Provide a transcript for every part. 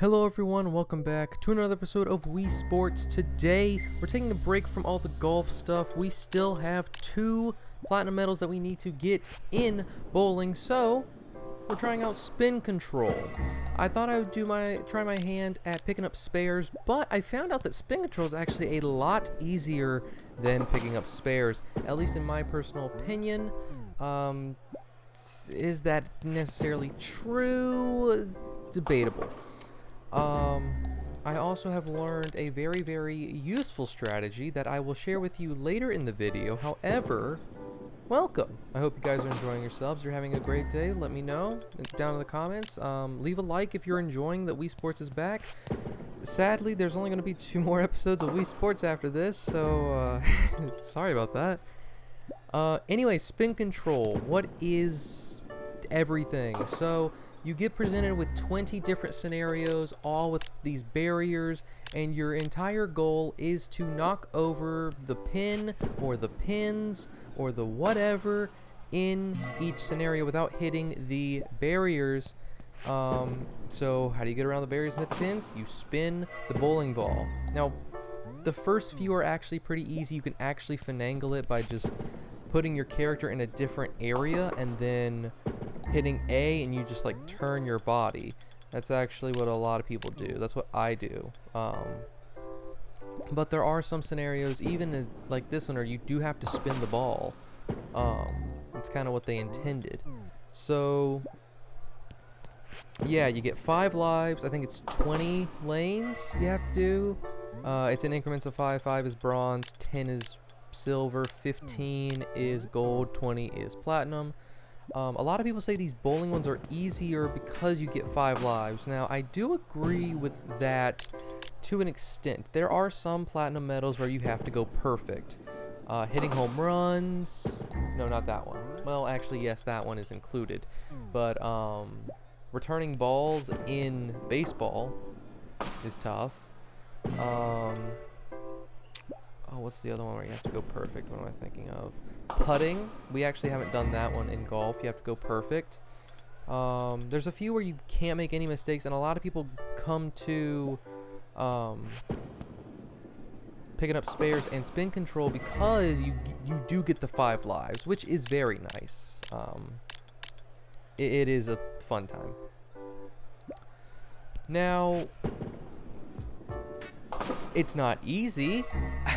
Hello everyone, welcome back to another episode of Wii Sports. Today, we're taking a break from all the golf stuff. We still have 2 platinum medals that we need to get in bowling, so we're trying out spin control. I thought I would try my hand at picking up spares, but I found out that spin control is actually a lot easier than picking up spares, at least in my personal opinion. Is that necessarily true? It's debatable. I also have learned a very, very useful strategy that I will share with you later in the video. However, welcome. I hope you guys are enjoying yourselves. You're having a great day. Let me know down in the comments. Leave a like if you're enjoying that Wii Sports is back. Sadly, there's only going to be 2 more episodes of Wii Sports after this, so sorry about that. Anyway, spin control. What is everything? So you get presented with 20 different scenarios, all with these barriers, and your entire goal is to knock over the pin or the pins or the whatever in each scenario without hitting the barriers. So how do you get around the barriers and hit the pins? You spin the bowling ball. Now, the first few are actually pretty easy. You can actually finagle it by just putting your character in a different area and then hitting A, and you just like turn your body. That's actually what a lot of people do. That's what I do. But there are some scenarios, even as like this one, where you do have to spin the ball. It's kind of what they intended. So yeah, you get 5 lives. I think it's 20 lanes you have to do. It's in increments of 5. 5 is bronze, 10 is silver, 15 is gold, 20 is platinum. A lot of people say these bowling ones are easier because you get 5 lives. Now, I do agree with that to an extent. There are some platinum medals where you have to go perfect. Hitting home runs. No, not that one. Well, actually, yes, that one is included. But returning balls in baseball is tough. Oh, what's the other one where you have to go perfect? What am I thinking of? Putting. We actually haven't done that one in golf. You have to go perfect. There's a few where you can't make any mistakes, and a lot of people come to picking up spares and spin control because you do get the 5 lives, which is very nice. It is a fun time. Now, it's not easy.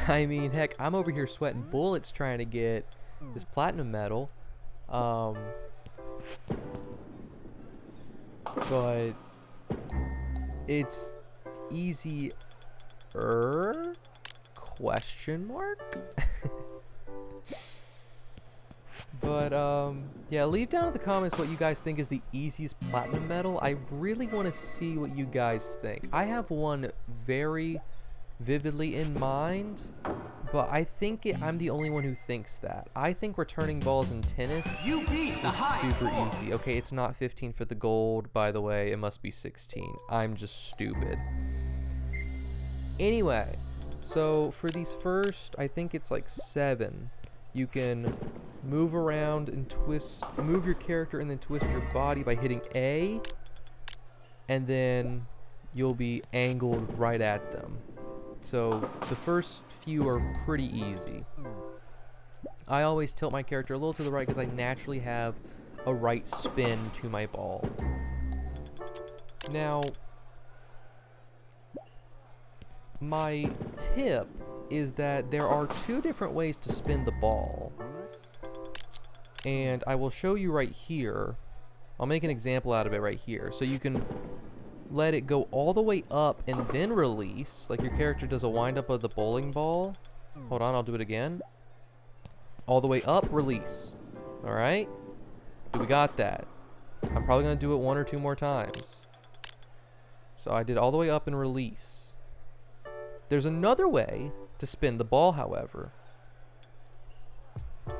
I mean, heck, I'm over here sweating bullets trying to get this platinum medal. But it's easier? Question mark? But yeah, leave down in the comments what you guys think is the easiest platinum medal. I really want to see what you guys think. I have one very vividly in mind, but I think I'm the only one who thinks that. I think returning balls in tennis is super easy. Okay, it's not 15 for the gold, by the way. It must be 16. I'm just stupid. Anyway, so for these first, I think it's like 7, you can move around and move your character and then twist your body by hitting A, and then you'll be angled right at them. So the first few are pretty easy. I always tilt my character a little to the right because I naturally have a right spin to my ball. Now, my tip is that there are 2 different ways to spin the ball. And I will show you right here. I'll make an example out of it right here. So you can let it go all the way up and then release, like your character does a wind up of the bowling ball. Hold on, I'll do it again. All the way up, release. Alright? We got that. I'm probably going to do it 1 or 2 more times. So I did all the way up and release. There's another way to spin the ball, however.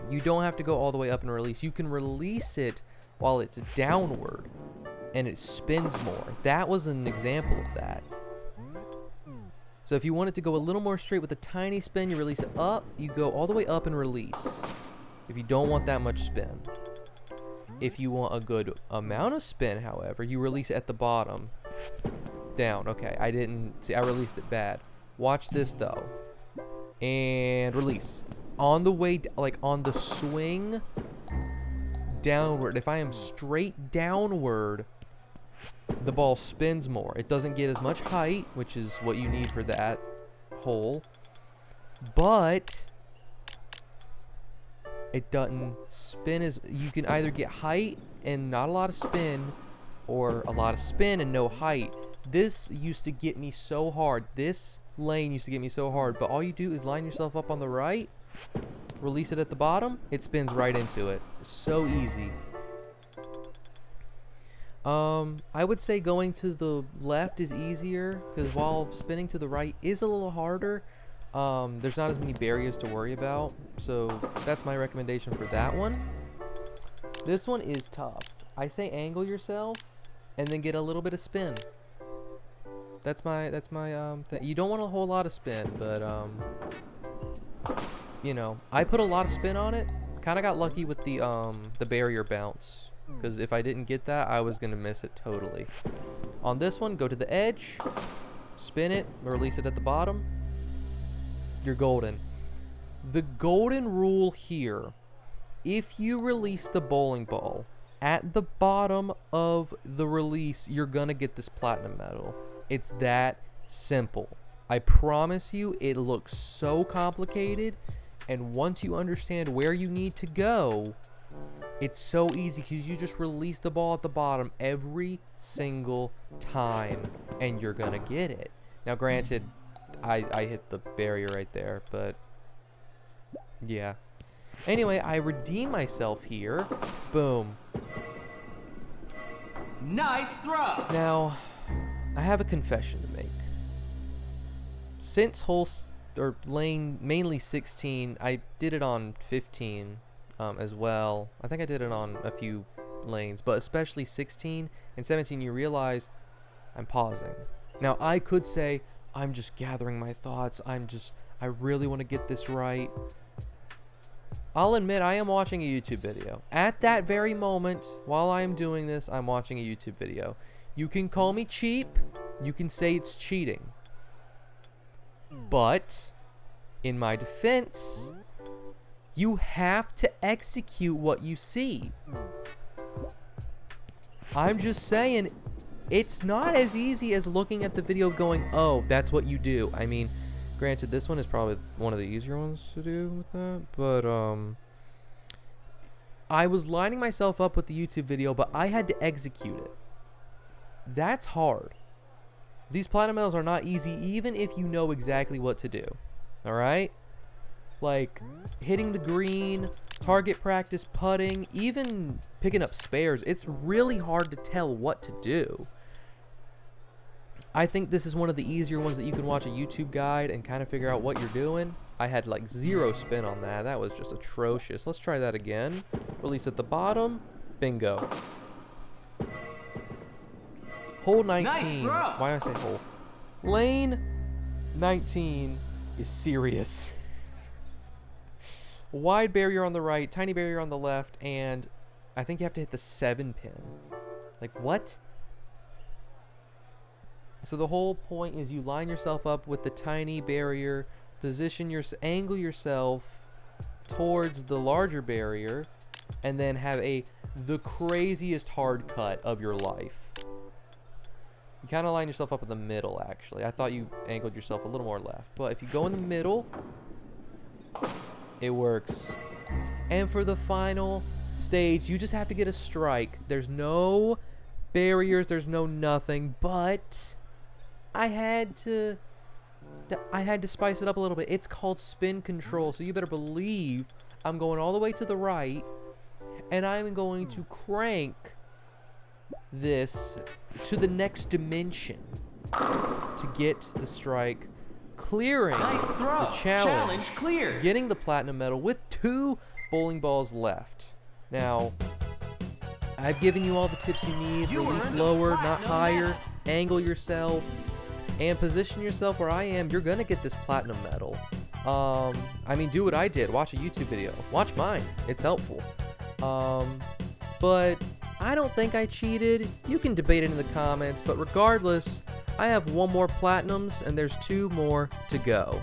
You don't have to go all the way up and release. You can release it while it's downward, and it spins more. That was an example of that. So if you want it to go a little more straight with a tiny spin, you release it up, you go all the way up and release. If you don't want that much spin. If you want a good amount of spin, however, you release it at the bottom. down. Okay, I didn't see. I released it bad. Watch this though, and release. On the way, like on the swing downward. If I am straight downward, the ball spins more. It doesn't get as much height, which is what you need for that hole, but it doesn't spin as, you can either get height and not a lot of spin, or a lot of spin and no height. This used to get me so hard. This lane used to get me so hard, but all you do is line yourself up on the right, release it at the bottom, it spins right into it. So easy. I would say going to the left is easier, because while spinning to the right is a little harder, there's not as many barriers to worry about. So that's my recommendation for that one. This one is tough. I say angle yourself and then get a little bit of spin. That's my you don't want a whole lot of spin, but you know, I put a lot of spin on it. Kind of got lucky with the barrier bounce, because if I didn't get that, I was gonna miss it totally. On this one, go to the edge, spin it, release it at the bottom. You're golden. The golden rule here: if you release the bowling ball at the bottom of the release, you're gonna get this platinum medal. It's that simple. I promise you, it looks so complicated, and once you understand where you need to go, it's so easy, because you just release the ball at the bottom every single time and you're gonna get it. Now granted, I hit the barrier right there, but yeah. Anyway, I redeem myself here. Boom. Nice throw. Now, I have a confession to make. Since lane mainly 16, I did it on 15 as well. I think I did it on a few lanes, but especially 16 and 17, you realize I'm pausing. Now, I could say, I'm just gathering my thoughts. I really want to get this right. I'll admit, I am watching a YouTube video. At that very moment, while I am doing this, I'm watching a YouTube video. You can call me cheap. You can say it's cheating. But, in my defense, you have to execute what you see. I'm just saying, it's not as easy as looking at the video going, oh, that's what you do. I mean, granted, this one is probably one of the easier ones to do with that, but I was lining myself up with the YouTube video, but I had to execute it. That's hard. These platinum medals are not easy, even if you know exactly what to do. Alright? Like, hitting the green, target practice, putting, even picking up spares. It's really hard to tell what to do. I think this is one of the easier ones that you can watch a YouTube guide and kind of figure out what you're doing. I had like 0 spin on that. That was just atrocious. Let's try that again. Release at the bottom. Bingo. Hole 19. Nice throw. Why did I say hole? Lane 19 is serious. Wide barrier on the right, tiny barrier on the left, and I think you have to hit the 7 pin. Like, what? So the whole point is you line yourself up with the tiny barrier, angle yourself towards the larger barrier, and then have the craziest hard cut of your life. You kind of line yourself up in the middle, actually. I thought you angled yourself a little more left, but if you go in the middle, it works. And for the final stage, you just have to get a strike. There's no barriers, there's no nothing, but I had to spice it up a little bit. It's called spin control, so you better believe I'm going all the way to the right, and I'm going to crank this to the next dimension to get the strike, clearing Nice throw. the challenge, Cleared. getting the platinum medal with 2 bowling balls left. Now, I've given you all the tips you need. You Release earned a lower, not platinum higher. medal. Angle yourself and position yourself where I am. You're gonna get this platinum medal. I mean, do what I did. Watch a YouTube video. Watch mine. It's helpful. But I don't think I cheated. You can debate it in the comments, but regardless, I have 1 more platinums, and there's 2 more to go.